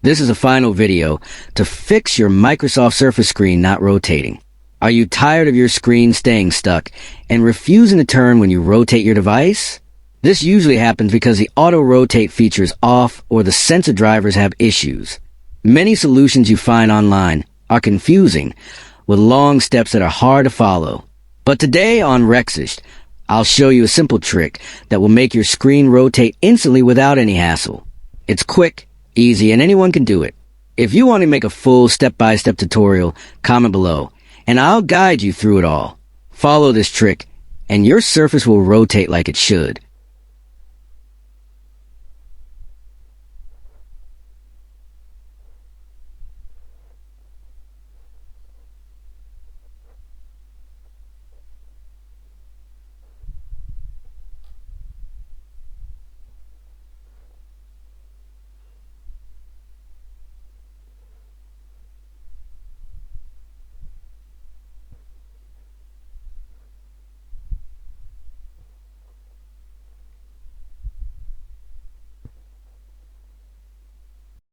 This is a final video to fix your Microsoft Surface screen not rotating. Are you tired of your screen staying stuck and refusing to turn when you rotate your device? This usually happens because the auto-rotate feature is off or the sensor drivers have issues. Many solutions you find online are confusing, with long steps that are hard to follow. But today on Rexist, I'll show you a simple trick that will make your screen rotate instantly without any hassle. It's quick, easy, and anyone can do it. If you want to make a full step-by-step tutorial, comment below, and I'll guide you through it all. Follow this trick, and your Surface will rotate like it should.